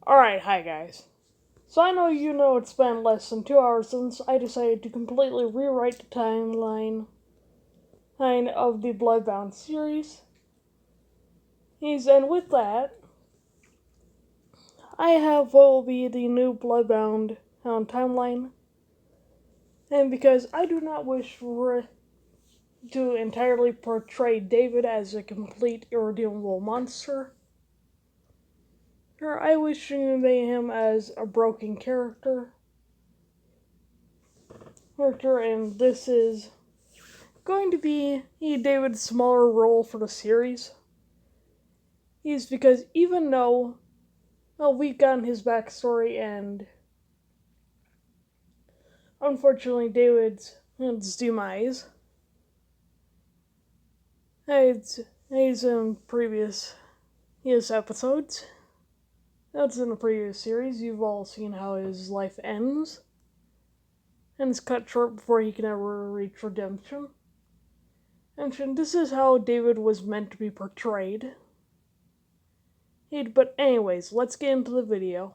Alright, hi guys. So I know it's been less than 2 hours since I decided to completely rewrite the timeline of the Bloodbound series. And with that, I have what will be the new Bloodbound timeline. And because I do not wish to entirely portray David as a complete irredeemable monster, or I wish to convey him as a broken character, and this is going to be David's smaller role for the series. Is because even though we've gotten his backstory and unfortunately David's demise, he's in previous episodes. That's in the previous series. You've all seen how his life ends, and it's cut short before he can ever reach redemption. And this is how David was meant to be portrayed. But anyways, let's get into the video.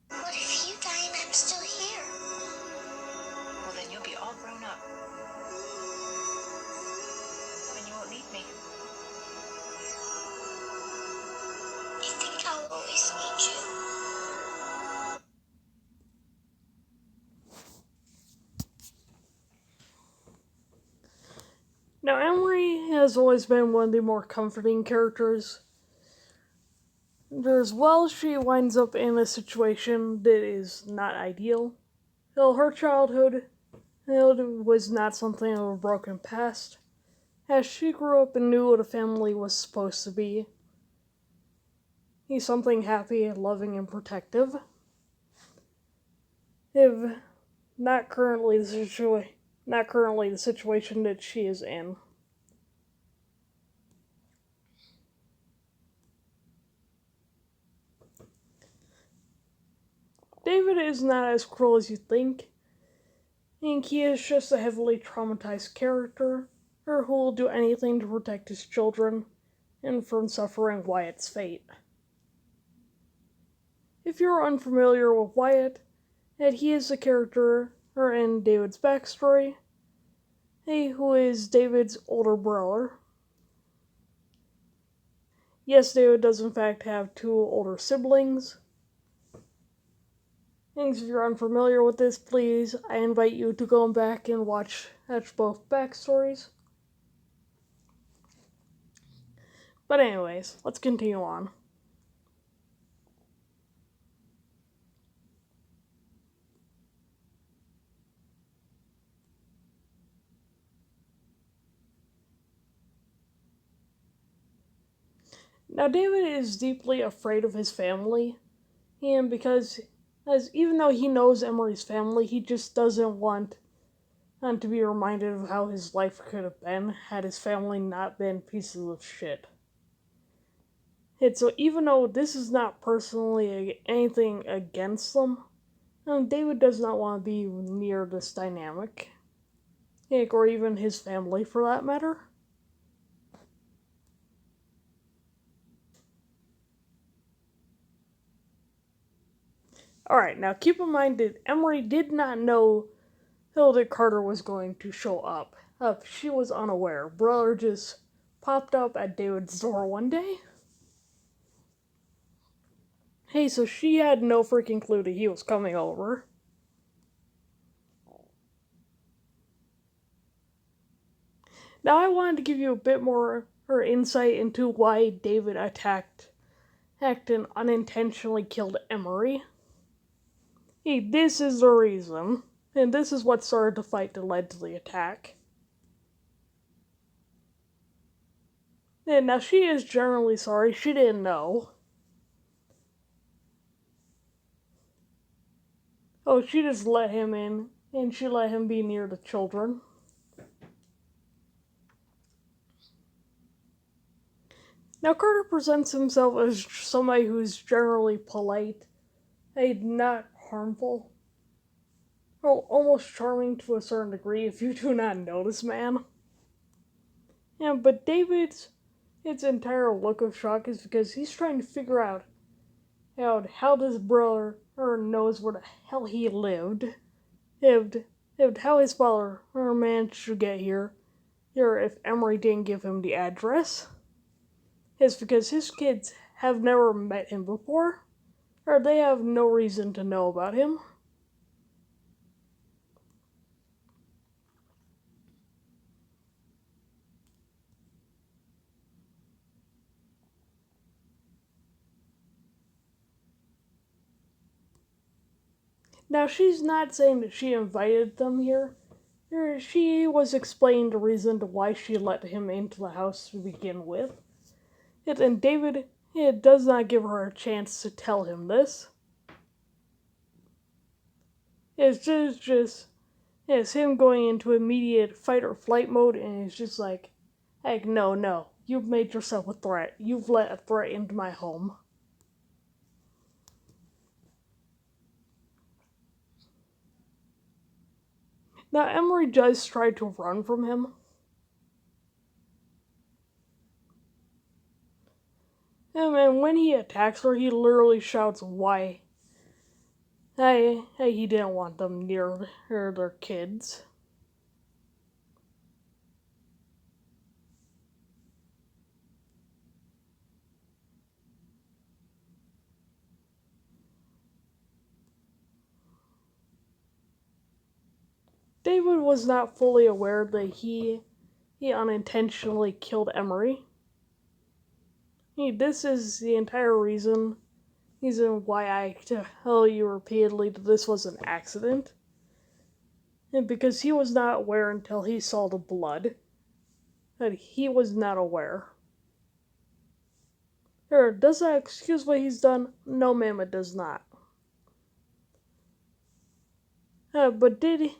What if you die and I'm still here? Well, then you'll be all grown up. And you won't need me. You think I'll always need you? Now, Emery has always been one of the more comforting characters. As well, she winds up in a situation that is not ideal. Her childhood was not something of a broken past, as she grew up and knew what a family was supposed to be. He's something happy, loving, and protective. If not currently the situation that she is in. David is not as cruel as you think. And he is just a heavily traumatized character, who will do anything to protect his children and from suffering Wyatt's fate. If you're unfamiliar with Wyatt, he is a character in David's backstory, who is David's older brother. Yes, David does in fact have 2 older siblings. And if you're unfamiliar with this, please, I invite you to go back and watch both backstories. But anyways, let's continue on. Now, David is deeply afraid of his family, and because even though he knows Emery's family, he just doesn't want to be reminded of how his life could have been had his family not been pieces of shit. And so even though this is not personally anything against them, David does not want to be near this dynamic, or even his family for that matter. Alright, now keep in mind that Emery did not know Hilda Carter was going to show up. She was unaware. Brother just popped up at David's door one day. Hey, so she had no freaking clue that he was coming over. Now I wanted to give you a bit more insight into why David attacked and unintentionally killed Emery. Hey, this is the reason. And this is what started the fight that led to the attack. And now she is generally sorry. She didn't know. Oh, she just let him in. And she let him be near the children. Now, Carter presents himself as somebody who's generally polite, not harmful, well, almost charming to a certain degree if you do not know this man. Yeah, but David's its entire look of shock is because he's trying to figure out how this brother knows where the hell he lived, how his father managed to get here, or if Emery didn't give him the address. It's because his kids have never met him before, or they have no reason to know about him. Now, she's not saying that she invited them here. She was explaining the reason to why she let him into the house to begin with. And David does not give her a chance to tell him this. It's him going into immediate fight or flight mode, and it's just like, no, you've made yourself a threat. You've let a threat into my home. Now, Emery does try to run from him. And when he attacks her, he literally shouts why. He didn't want them near their kids. David was not fully aware that he unintentionally killed Emery. This is the entire reason why I tell you repeatedly that this was an accident. And because he was not aware until he saw the blood. That he was not aware. Does that excuse what he's done? No, ma'am, it does not. But did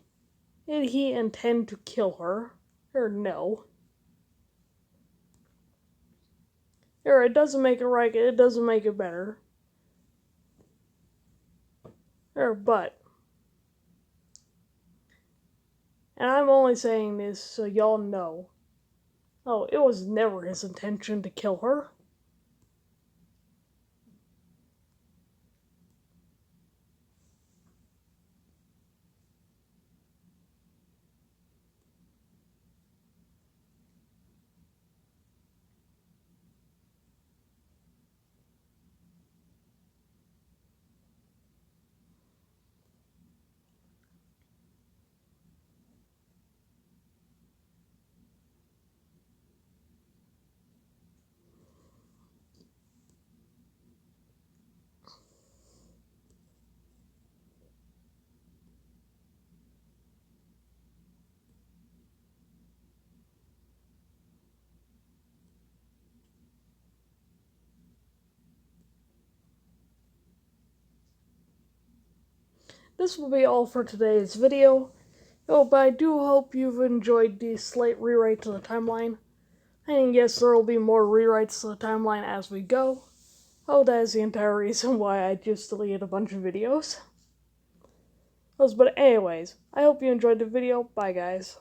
he intend to kill her? No. It doesn't make it right, it doesn't make it better. But. And I'm only saying this so y'all know. Oh, it was never his intention to kill her. This will be all for today's video. But I do hope you've enjoyed the slight rewrite to the timeline. And yes, there will be more rewrites to the timeline as we go. That is the entire reason why I just deleted a bunch of videos. But anyways, I hope you enjoyed the video. Bye, guys.